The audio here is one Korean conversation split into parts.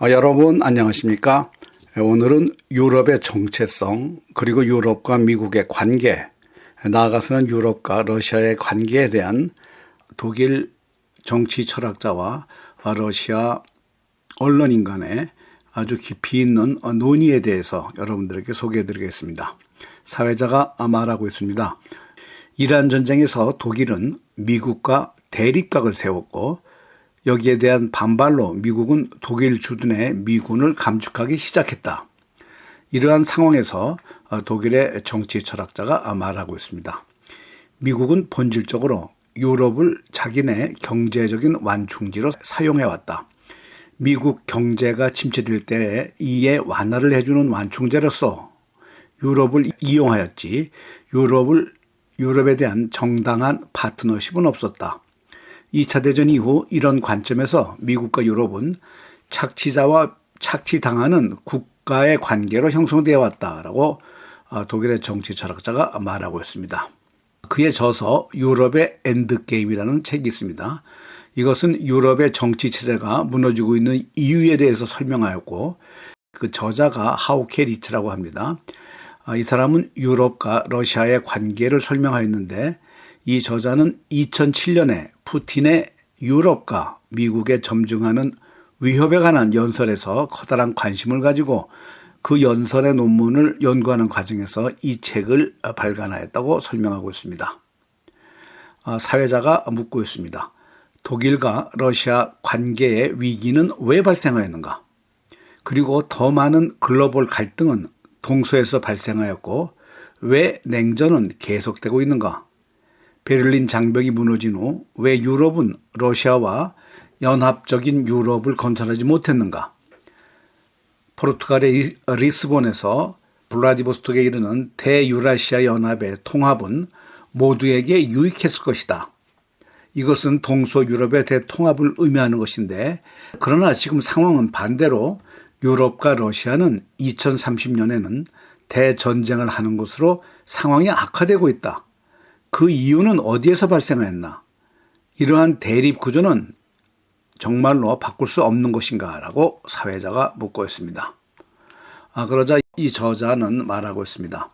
여러분 안녕하십니까? 오늘은 유럽의 정체성 그리고 유럽과 미국의 관계, 나아가서는 유럽과 러시아의 관계에 대한 독일 정치 철학자와 러시아 언론인 간의 아주 깊이 있는 논의에 대해서 여러분들에게 소개해 드리겠습니다. 사회자가 말하고 있습니다. 이란 전쟁에서 독일은 미국과 대립각을 세웠고 여기에 대한 반발로 미국은 독일 주둔의 미군을 감축하기 시작했다. 이러한 상황에서 독일의 정치 철학자가 말하고 있습니다. 미국은 본질적으로 유럽을 자기네 경제적인 완충지로 사용해왔다. 미국 경제가 침체될 때 이에 완화를 해주는 완충제로서 유럽을 이용하였지 유럽에 대한 정당한 파트너십은 없었다. 2차 대전 이후 이런 관점에서 미국과 유럽은 착취자와 착취당하는 국가의 관계로 형성되어 왔다라고 독일의 정치 철학자가 말하고 있습니다. 그의 저서 유럽의 엔드게임이라는 책이 있습니다. 이것은 유럽의 정치 체제가 무너지고 있는 이유에 대해서 설명하였고 그 저자가 하우케 리츠라고 합니다. 이 사람은 유럽과 러시아의 관계를 설명하였는데 이 저자는 2007년에 푸틴의 유럽과 미국에 점증하는 위협에 관한 연설에서 커다란 관심을 가지고 그 연설의 논문을 연구하는 과정에서 이 책을 발간하였다고 설명하고 있습니다. 사회자가 묻고 있습니다. 독일과 러시아 관계의 위기는 왜 발생하였는가? 그리고 더 많은 글로벌 갈등은 동서에서 발생하였고 왜 냉전은 계속되고 있는가? 베를린 장벽이 무너진 후 왜 유럽은 러시아와 연합적인 유럽을 건설하지 못했는가? 포르투갈의 리스본에서 블라디보스톡에 이르는 대유라시아 연합의 통합은 모두에게 유익했을 것이다. 이것은 동서유럽의 대통합을 의미하는 것인데 그러나 지금 상황은 반대로 유럽과 러시아는 2030년에는 대전쟁을 하는 것으로 상황이 악화되고 있다. 그 이유는 어디에서 발생했나? 이러한 대립 구조는 정말로 바꿀 수 없는 것인가? 라고 사회자가 묻고 있습니다. 그러자 이 저자는 말하고 있습니다.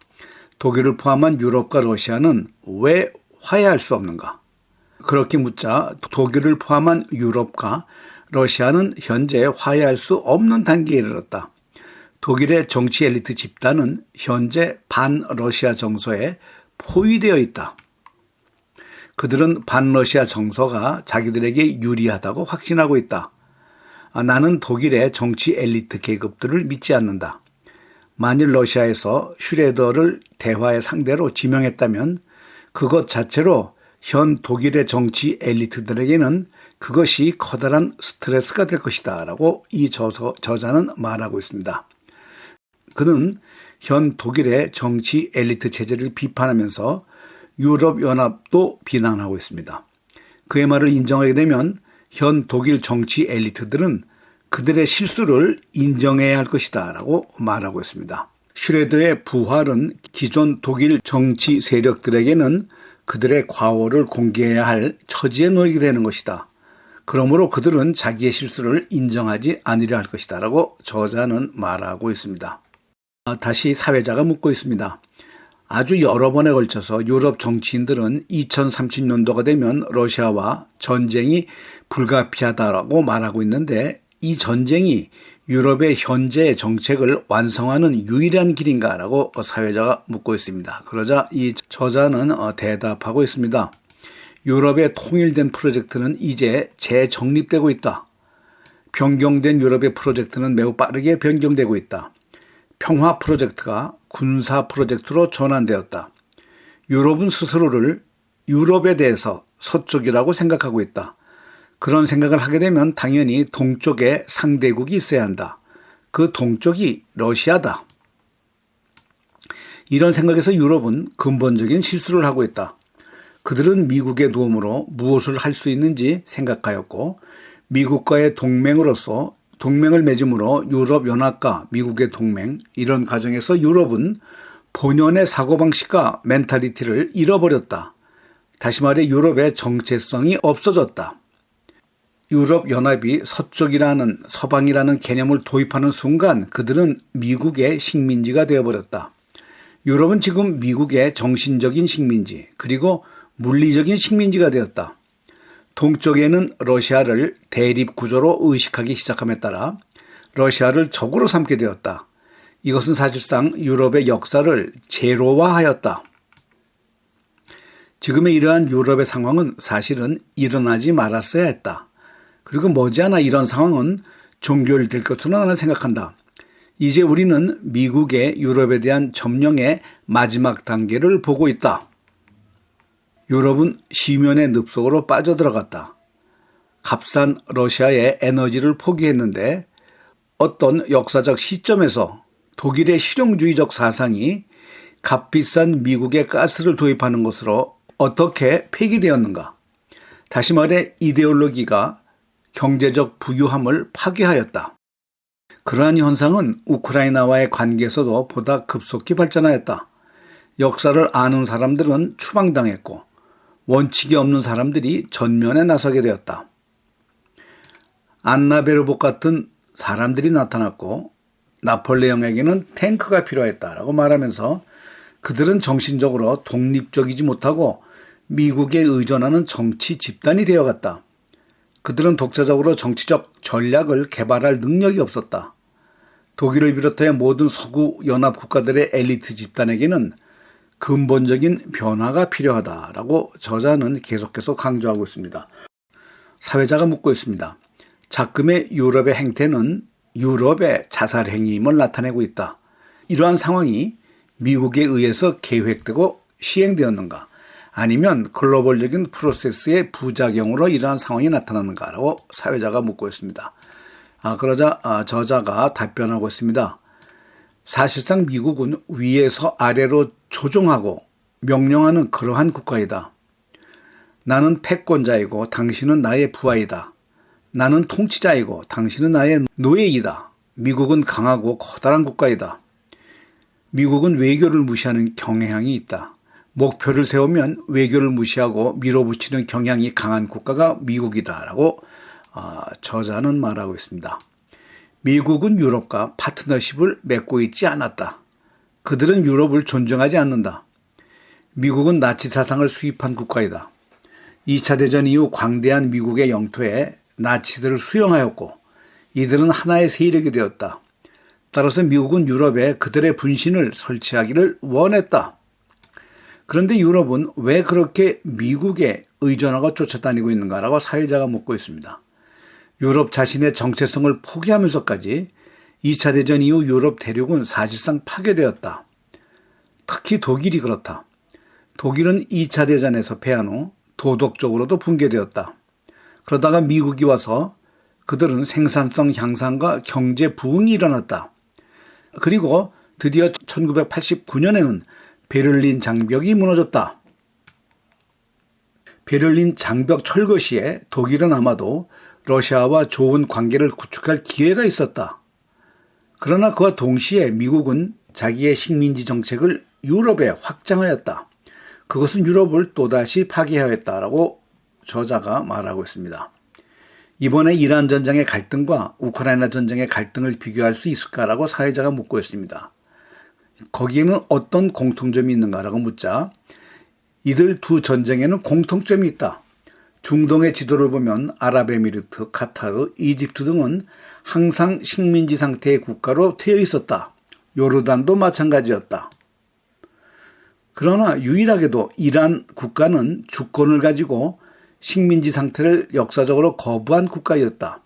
독일을 포함한 유럽과 러시아는 왜 화해할 수 없는가? 그렇게 묻자 독일을 포함한 유럽과 러시아는 현재 화해할 수 없는 단계에 이르렀다. 독일의 정치 엘리트 집단은 현재 반러시아 정서에 포위되어 있다. 그들은 반러시아 정서가 자기들에게 유리하다고 확신하고 있다. 나는 독일의 정치 엘리트 계급들을 믿지 않는다. 만일 러시아에서 슈레더를 대화의 상대로 지명했다면 그것 자체로 현 독일의 정치 엘리트들에게는 그것이 커다란 스트레스가 될 것이다 라고 이 저자는 말하고 있습니다. 그는 현 독일의 정치 엘리트 체제를 비판하면서 유럽연합도 비난하고 있습니다. 그의 말을 인정하게 되면 현 독일 정치 엘리트들은 그들의 실수를 인정해야 할 것이다 라고 말하고 있습니다. 슈레더의 부활은 기존 독일 정치 세력들에게는 그들의 과오를 공개해야 할 처지에 놓이게 되는 것이다. 그러므로 그들은 자기의 실수를 인정하지 않으려 할 것이다 라고 저자는 말하고 있습니다. 다시 사회자가 묻고 있습니다. 아주 여러 번에 걸쳐서 유럽 정치인들은 2030년도가 되면 러시아와 전쟁이 불가피하다라고 말하고 있는데 이 전쟁이 유럽의 현재 정책을 완성하는 유일한 길인가라고 사회자가 묻고 있습니다. 그러자 이 저자는 대답하고 있습니다. 유럽의 통일된 프로젝트는 이제 재정립되고 있다. 변경된 유럽의 프로젝트는 매우 빠르게 변경되고 있다. 평화 프로젝트가 군사 프로젝트로 전환되었다. 유럽은 스스로를 유럽에 대해서 서쪽이라고 생각하고 있다. 그런 생각을 하게 되면 당연히 동쪽에 상대국이 있어야 한다. 그 동쪽이 러시아다. 이런 생각에서 유럽은 근본적인 실수를 하고 있다. 그들은 미국의 도움으로 무엇을 할 수 있는지 생각하였고 미국과의 동맹으로서 동맹을 맺음으로 유럽연합과 미국의 동맹 이런 과정에서 유럽은 본연의 사고방식과 멘탈리티를 잃어버렸다. 다시 말해 유럽의 정체성이 없어졌다. 유럽연합이 서쪽이라는 서방이라는 개념을 도입하는 순간 그들은 미국의 식민지가 되어버렸다. 유럽은 지금 미국의 정신적인 식민지 그리고 물리적인 식민지가 되었다. 동쪽에는 러시아를 대립구조로 의식하기 시작함에 따라 러시아를 적으로 삼게 되었다. 이것은 사실상 유럽의 역사를 제로화하였다. 지금의 이러한 유럽의 상황은 사실은 일어나지 말았어야 했다. 그리고 머지않아 이런 상황은 종결될 것으로 나는 생각한다. 이제 우리는 미국의 유럽에 대한 점령의 마지막 단계를 보고 있다. 유럽은 심연의 늪속으로 빠져들어갔다. 값싼 러시아의 에너지를 포기했는데 어떤 역사적 시점에서 독일의 실용주의적 사상이 값비싼 미국의 가스를 도입하는 것으로 어떻게 폐기되었는가? 다시 말해 이데올로기가 경제적 부유함을 파괴하였다. 그러한 현상은 우크라이나와의 관계에서도 보다 급속히 발전하였다. 역사를 아는 사람들은 추방당했고 원칙이 없는 사람들이 전면에 나서게 되었다. 안나 베르복 같은 사람들이 나타났고 나폴레옹에게는 탱크가 필요했다라고 말하면서 그들은 정신적으로 독립적이지 못하고 미국에 의존하는 정치 집단이 되어갔다. 그들은 독자적으로 정치적 전략을 개발할 능력이 없었다. 독일을 비롯해 모든 서구 연합 국가들의 엘리트 집단에게는 근본적인 변화가 필요하다라고 저자는 계속해서 강조하고 있습니다. 사회자가 묻고 있습니다. 작금의 유럽의 행태는 유럽의 자살 행위임을 나타내고 있다. 이러한 상황이 미국에 의해서 계획되고 시행되었는가? 아니면 글로벌적인 프로세스의 부작용으로 이러한 상황이 나타나는가라고 사회자가 묻고 있습니다. 그러자 저자가 답변하고 있습니다. 사실상 미국은 위에서 아래로 조종하고 명령하는 그러한 국가이다. 나는 패권자이고 당신은 나의 부하이다. 나는 통치자이고 당신은 나의 노예이다. 미국은 강하고 커다란 국가이다. 미국은 외교를 무시하는 경향이 있다. 목표를 세우면 외교를 무시하고 밀어붙이는 경향이 강한 국가가 미국이다라고 저자는 말하고 있습니다. 미국은 유럽과 파트너십을 맺고 있지 않았다. 그들은 유럽을 존중하지 않는다. 미국은 나치 사상을 수입한 국가이다. 2차 대전 이후 광대한 미국의 영토에 나치들을 수용하였고 이들은 하나의 세력이 되었다. 따라서 미국은 유럽에 그들의 분신을 설치하기를 원했다. 그런데 유럽은 왜 그렇게 미국에 의존하고 쫓아다니고 있는가라고 사회자가 묻고 있습니다. 유럽 자신의 정체성을 포기하면서까지 2차 대전 이후 유럽 대륙은 사실상 파괴되었다. 특히 독일이 그렇다. 독일은 2차 대전에서 패한 후 도덕적으로도 붕괴되었다. 그러다가 미국이 와서 그들은 생산성 향상과 경제 부흥이 일어났다. 그리고 드디어 1989년에는 베를린 장벽이 무너졌다. 베를린 장벽 철거 시에 독일은 아마도 러시아와 좋은 관계를 구축할 기회가 있었다. 그러나 그와 동시에 미국은 자기의 식민지 정책을 유럽에 확장하였다. 그것은 유럽을 또다시 파괴하였다라고 저자가 말하고 있습니다. 이번에 이란 전쟁의 갈등과 우크라이나 전쟁의 갈등을 비교할 수 있을까라고 사회자가 묻고 있습니다. 거기에는 어떤 공통점이 있는가라고 묻자 이들 두 전쟁에는 공통점이 있다. 중동의 지도를 보면 아랍에미리트, 카타르, 이집트 등은 항상 식민지 상태의 국가로 되어 있었다. 요르단도 마찬가지였다. 그러나 유일하게도 이란 국가는 주권을 가지고 식민지 상태를 역사적으로 거부한 국가였다.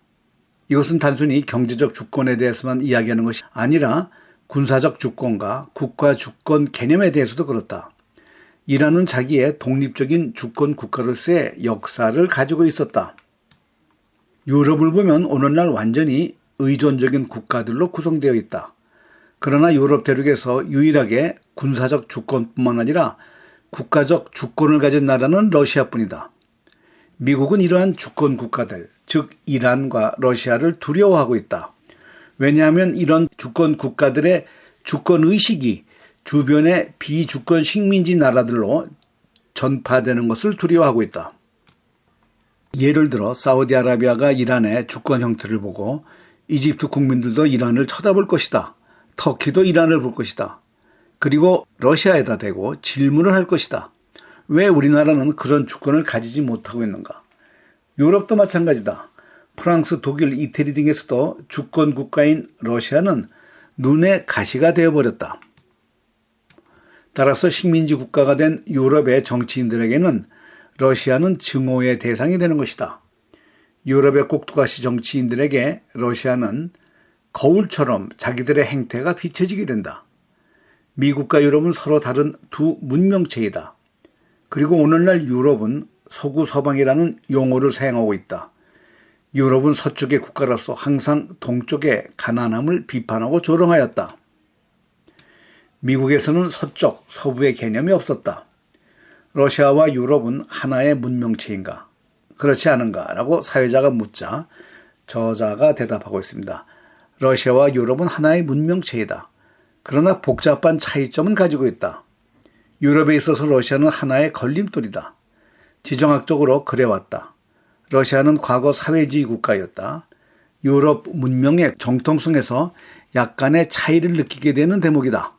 이것은 단순히 경제적 주권에 대해서만 이야기하는 것이 아니라 군사적 주권과 국가 주권 개념에 대해서도 그렇다. 이란은 자기의 독립적인 주권 국가로서의 역사를 가지고 있었다. 유럽을 보면 오늘날 완전히 의존적인 국가들로 구성되어 있다. 그러나 유럽 대륙에서 유일하게 군사적 주권뿐만 아니라 국가적 주권을 가진 나라는 러시아뿐이다. 미국은 이러한 주권 국가들, 즉 이란과 러시아를 두려워하고 있다. 왜냐하면 이런 주권 국가들의 주권 의식이 주변의 비주권 식민지 나라들로 전파되는 것을 두려워하고 있다. 예를 들어 사우디아라비아가 이란의 주권 형태를 보고 이집트 국민들도 이란을 쳐다볼 것이다. 터키도 이란을 볼 것이다. 그리고 러시아에다 대고 질문을 할 것이다. 왜 우리나라는 그런 주권을 가지지 못하고 있는가? 유럽도 마찬가지다. 프랑스, 독일, 이태리 등에서도 주권 국가인 러시아는 눈의 가시가 되어버렸다. 따라서 식민지 국가가 된 유럽의 정치인들에게는 러시아는 증오의 대상이 되는 것이다. 유럽의 꼭두가시 정치인들에게 러시아는 거울처럼 자기들의 행태가 비춰지게 된다. 미국과 유럽은 서로 다른 두 문명체이다. 그리고 오늘날 유럽은 서구 서방이라는 용어를 사용하고 있다. 유럽은 서쪽의 국가로서 항상 동쪽의 가난함을 비판하고 조롱하였다. 미국에서는 서쪽, 서부의 개념이 없었다. 러시아와 유럽은 하나의 문명체인가? 그렇지 않은가? 라고 사회자가 묻자 저자가 대답하고 있습니다. 러시아와 유럽은 하나의 문명체이다. 그러나 복잡한 차이점은 가지고 있다. 유럽에 있어서 러시아는 하나의 걸림돌이다. 지정학적으로 그래왔다. 러시아는 과거 사회주의 국가였다. 유럽 문명의 정통성에서 약간의 차이를 느끼게 되는 대목이다.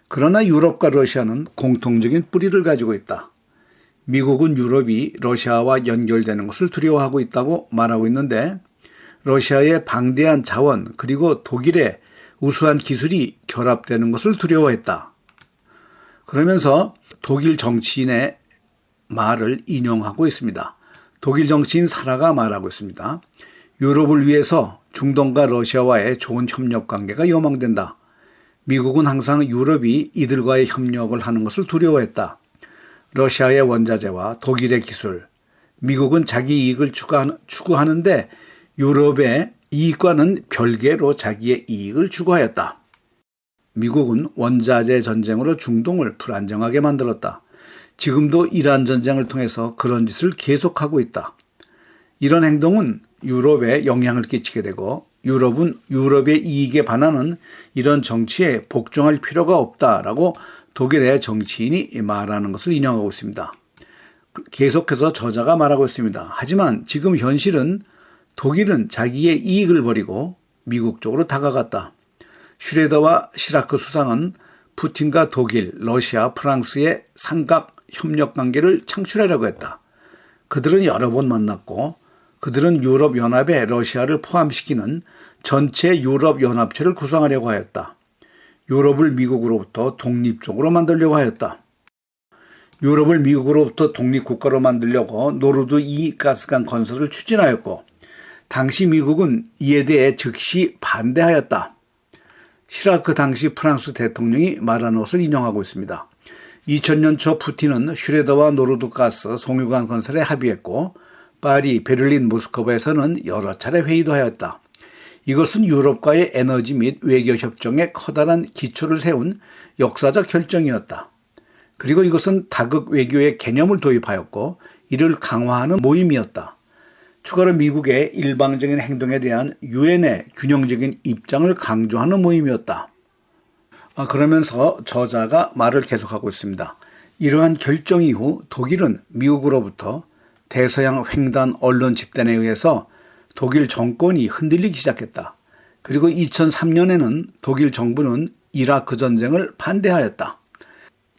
그러나 유럽과 러시아는 공통적인 뿌리를 가지고 있다. 미국은 유럽이 러시아와 연결되는 것을 두려워하고 있다고 말하고 있는데 러시아의 방대한 자원 그리고 독일의 우수한 기술이 결합되는 것을 두려워했다. 그러면서 독일 정치인의 말을 인용하고 있습니다. 독일 정치인 사라가 말하고 있습니다. 유럽을 위해서 중동과 러시아와의 좋은 협력 관계가 요망된다. 미국은 항상 유럽이 이들과의 협력을 하는 것을 두려워했다. 러시아의 원자재와 독일의 기술, 미국은 자기 이익을 추구하는데 유럽의 이익과는 별개로 자기의 이익을 추구하였다. 미국은 원자재 전쟁으로 중동을 불안정하게 만들었다. 지금도 이란 전쟁을 통해서 그런 짓을 계속하고 있다. 이런 행동은 유럽에 영향을 끼치게 되고 유럽은 유럽의 이익에 반하는 이런 정치에 복종할 필요가 없다라고 독일의 정치인이 말하는 것을 인용하고 있습니다. 계속해서 저자가 말하고 있습니다. 하지만 지금 현실은 독일은 자기의 이익을 버리고 미국 쪽으로 다가갔다. 슈레더와 시라크 수상은 푸틴과 독일, 러시아, 프랑스의 삼각 협력 관계를 창출하려고 했다. 그들은 여러 번 만났고 그들은 유럽연합에 러시아를 포함시키는 전체 유럽연합체를 구성하려고 하였다. 유럽을 미국으로부터 독립적으로 만들려고 하였다. 유럽을 미국으로부터 독립국가로 만들려고 노르드 2 가스관 건설을 추진하였고 당시 미국은 이에 대해 즉시 반대하였다. 시라크 당시 프랑스 대통령이 말한 것을 인용하고 있습니다. 2000년 초 푸틴은 슈레더와 노르드 가스 송유관 건설에 합의했고 파리, 베를린, 모스크바에서는 여러 차례 회의도 하였다. 이것은 유럽과의 에너지 및 외교 협정에 커다란 기초를 세운 역사적 결정이었다. 그리고 이것은 다극 외교의 개념을 도입하였고 이를 강화하는 모임이었다. 추가로 미국의 일방적인 행동에 대한 유엔의 균형적인 입장을 강조하는 모임이었다. 그러면서 저자가 말을 계속하고 있습니다. 이러한 결정 이후 독일은 미국으로부터 대서양 횡단 언론 집단에 의해서 독일 정권이 흔들리기 시작했다. 그리고 2003년에는 독일 정부는 이라크 전쟁을 반대하였다.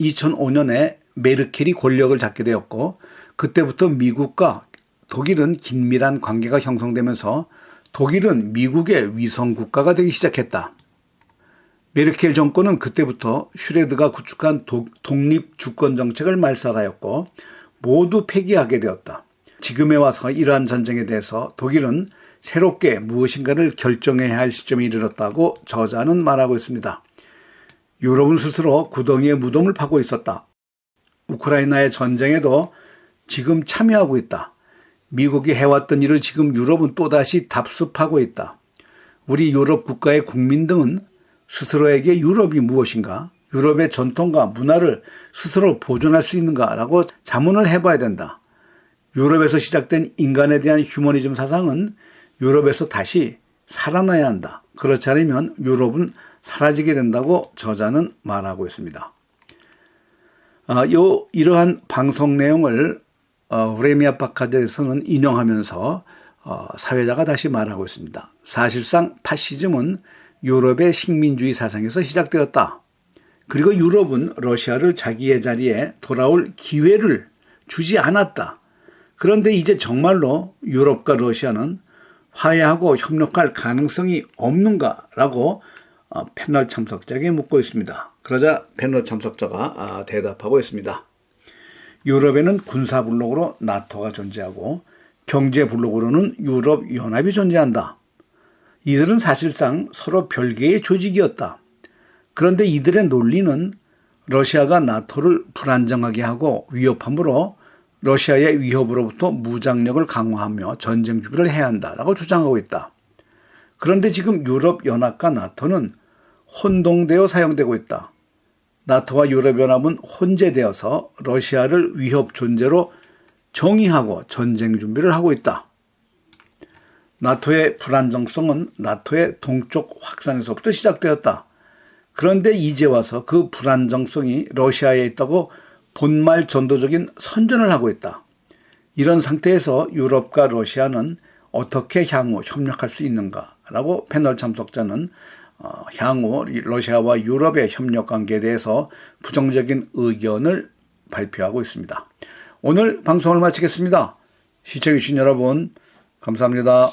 2005년에 메르켈이 권력을 잡게 되었고 그때부터 미국과 독일은 긴밀한 관계가 형성되면서 독일은 미국의 위성국가가 되기 시작했다. 메르켈 정권은 그때부터 슈레드가 구축한 독립주권 정책을 말살하였고 모두 폐기하게 되었다. 지금에 와서 이러한 전쟁에 대해서 독일은 새롭게 무엇인가를 결정해야 할 시점에 이르렀다고 저자는 말하고 있습니다. 유럽은 스스로 구덩이에 무덤을 파고 있었다. 우크라이나의 전쟁에도 지금 참여하고 있다. 미국이 해왔던 일을 지금 유럽은 또다시 답습하고 있다. 우리 유럽 국가의 국민 등은 스스로에게 유럽이 무엇인가, 유럽의 전통과 문화를 스스로 보존할 수 있는가라고 자문을 해봐야 된다. 유럽에서 시작된 인간에 대한 휴머니즘 사상은 유럽에서 다시 살아나야 한다. 그렇지 않으면 유럽은 사라지게 된다고 저자는 말하고 있습니다. 이러한 방송 내용을 브레미아 파카드에서는 인용하면서 사회자가 다시 말하고 있습니다. 사실상 파시즘은 유럽의 식민주의 사상에서 시작되었다. 그리고 유럽은 러시아를 자기의 자리에 돌아올 기회를 주지 않았다. 그런데 이제 정말로 유럽과 러시아는 화해하고 협력할 가능성이 없는가라고 패널 참석자에게 묻고 있습니다. 그러자 패널 참석자가 대답하고 있습니다. 유럽에는 군사 블록으로 나토가 존재하고 경제 블록으로는 유럽 연합이 존재한다. 이들은 사실상 서로 별개의 조직이었다. 그런데 이들의 논리는 러시아가 나토를 불안정하게 하고 위협함으로 러시아의 위협으로부터 무장력을 강화하며 전쟁 준비를 해야 한다라고 주장하고 있다. 그런데 지금 유럽연합과 나토는 혼동되어 사용되고 있다. 나토와 유럽연합은 혼재되어서 러시아를 위협 존재로 정의하고 전쟁 준비를 하고 있다. 나토의 불안정성은 나토의 동쪽 확산에서부터 시작되었다. 그런데 이제 와서 그 불안정성이 러시아에 있다고 본말 전도적인 선전을 하고 있다. 이런 상태에서 유럽과 러시아는 어떻게 향후 협력할 수 있는가라고 패널 참석자는 향후 러시아와 유럽의 협력 관계에 대해서 부정적인 의견을 발표하고 있습니다. 오늘 방송을 마치겠습니다. 시청해주신 여러분 감사합니다.